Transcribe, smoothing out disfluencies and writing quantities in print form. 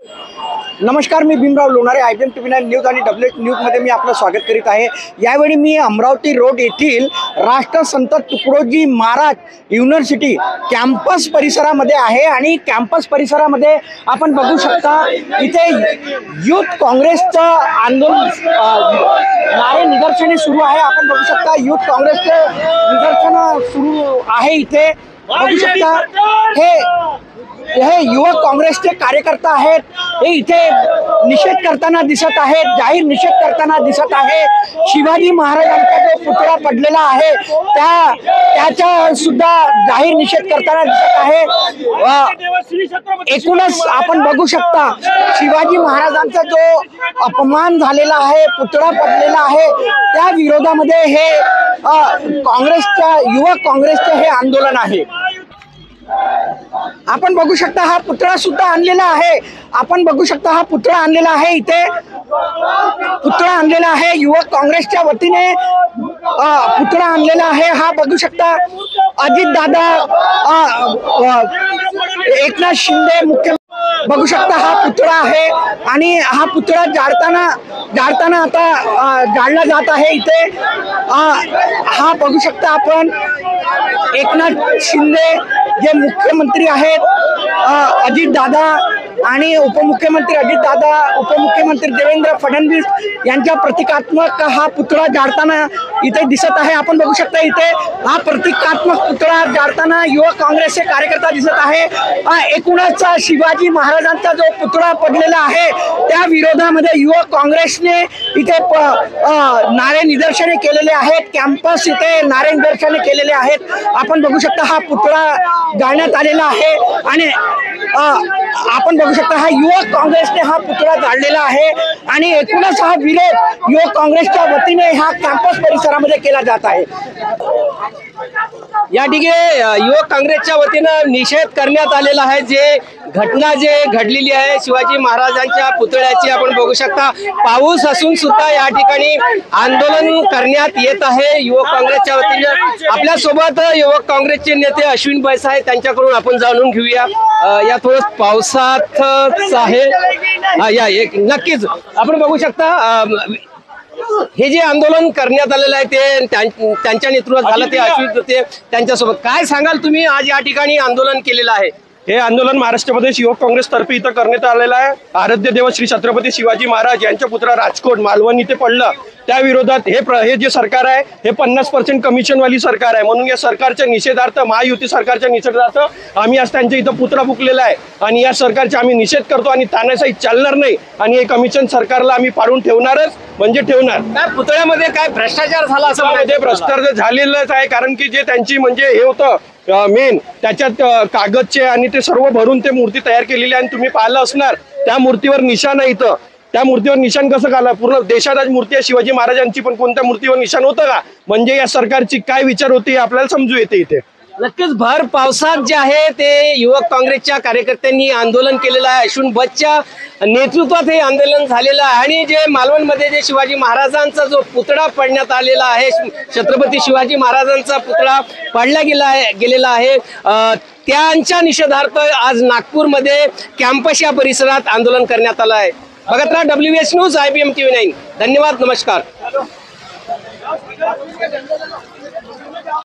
नमस्कार, मी Bhimrao Lonare, IBM TV9 news आणि WH न्यूजमध्ये मी आपलं स्वागत करीत आहे। यावेळी मी अमरावती रोड येथील राष्ट्रसंत तुकडोजी महाराज युनिव्हर्सिटी कॅम्पस परिसरामध्ये आहे आणि कॅम्पस परिसरामध्ये आपण बघू शकता इथे युथ काँग्रेसचं आंदोलन नारे निदर्शने सुरू आहे। आपण बघू शकता युथ काँग्रेसचे निदर्शन सुरू आहे। इथे बघू शकता हे युवक काँग्रेसचे कार्यकर्ता आहेत, हे इथे निषेध करताना दिसत आहेत, जाहीर निषेध करताना दिसत आहे। शिवाजी महाराजांचा जो पुतळा पडलेला आहे त्याचा सुद्धा जाहीर निषेध करताना दिसत आहे। एकूणच आपण बघू शकता शिवाजी महाराजांचा जो अपमान झालेला आहे, पुतळा पडलेला आहे, त्या विरोधामध्ये हे काँग्रेसच्या युवक काँग्रेसचे हे आंदोलन आहे। आपण बघू शकता हा पुतळा सुद्धा आणलेला आहे। आपण बघू शकता हा पुतळा आणलेला आहे, इथे पुतळा आणलेला आहे युवक काँग्रेसच्या वतीने पुतळा आणलेला आहे। हा बघू शकता अजित दादा, एकनाथ शिंदे मुख्यमंत्री बघू शकता हा पुतळा आहे आणि हा पुतळा जाळताना आता जाळला जात आहे। इथे हा बघू शकता आपण एकनाथ शिंदे जे मुख्यमंत्री आहेत, अजित दादा आणि उपमुख्यमंत्री अजित दादा, उपमुख्यमंत्री देवेंद्र फडणवीस यांच्या प्रतिकात्मक हा पुतळा जाळताना इथे दिसत आहे। आपण बघू शकता इथे हा प्रतिकात्मक पुतळा जाळताना युवक काँग्रेसचे कार्यकर्ता दिसत आहे। एकूणच शिवाजी महाराजांचा जो पुतळा पडलेला आहे त्या विरोधामध्ये युवक काँग्रेसने इथे नारे निदर्शने केलेले आहेत। कॅम्पस इथे नारे निदर्शने केलेले आहेत। आपण बघू शकता हा पुतळा जाळण्यात आलेला आहे आणि आपण बघू शकता हा युवक काँग्रेसने हा पुतळा जाळलेला आहे आणि एकूणच हा विरोध युवक काँग्रेसच्या वतीने ह्या कॅम्पस परिसरामध्ये केला जात आहे। या ठिकाणी युवक काँग्रेसच्या वतीनं निषेध करण्यात आलेला आहे। जे घटना घडलेली आहे शिवाजी महाराजांच्या पुतळ्याची आपण बघू शकता, पाऊस असून सुद्धा या ठिकाणी आंदोलन करण्यात येत आहे युवक काँग्रेसच्या वतीनं। आपल्या सोबत युवक काँग्रेसचे नेते अश्विन बैस आहेत, त्यांच्याकडून आपण जाणून घेऊया। या थोडं पावसात आहे या एक नक्कीच आपण बघू शकता हे जे आंदोलन करण्यात आलेलं आहे ते त्यांच्या नेतृत्वात झालं, ते अश्विन होते त्यांच्यासोबत। काय सांगाल तुम्ही, आज या ठिकाणी आंदोलन केलेलं आहे? हे आंदोलन महाराष्ट्र प्रदेश युवक काँग्रेस तर्फे इथं करण्यात आलेलं आहे। आराध्य देव श्री छत्रपती शिवाजी महाराज यांच्या पुतळा राजकोट मालवण इथे पडलं, त्या विरोधात हे जे सरकार आहे हे 50% कमिशनवाली सरकार आहे। म्हणून या सरकारच्या निषेधार्थ, महायुती सरकारच्या निषेधार्थ आम्ही आज त्यांच्या इथं पुतळा फुकलेला आहे आणि या सरकारचा आम्ही निषेध करतो आणि तानाशाही चालणार नाही आणि हे कमिशन सरकारला आम्ही पाडून ठेवणारच म्हणजे ठेवणार। काय पुतळ्यामध्ये काय भ्रष्टाचार झाला असं मध्ये भ्रष्टाचार झालेलंच आहे, कारण की जे त्यांची म्हणजे हे होतं मेन त्याच्यात कागदचे आणि ते सर्व भरून ते मूर्ती तयार केलेली आहे आणि तुम्ही पाहिलं असणार त्या मूर्तीवर निशाण आहे। इथं त्या मूर्तीवर निशाण कसं घाला, पूर्ण देशात आज मूर्ती आहे शिवाजी महाराजांची, पण कोणत्या मूर्तीवर निशाण होतं का? म्हणजे या सरकारची काय विचार होती आपल्याला समजू येते इथे। नक्कीच भर पावसात जे आहे ते युवक काँग्रेसच्या कार्यकर्त्यांनी आंदोलन केलेलं आहे। अश्विन बच्च्या नेतृत्वात हे आंदोलन झालेलं आहे आणि जे मालवणमध्ये जे शिवाजी महाराजांचा जो पुतळा पडण्यात आलेला आहे, छत्रपती शिवाजी महाराजांचा पुतळा पाडला गेलेला आहे, त्यांच्या निषेधार्थ आज नागपूरमध्ये कॅम्पस या परिसरात आंदोलन करण्यात आलं आहे। बघत राहा WH न्यूज, IBM TV9। धन्यवाद, नमस्कार।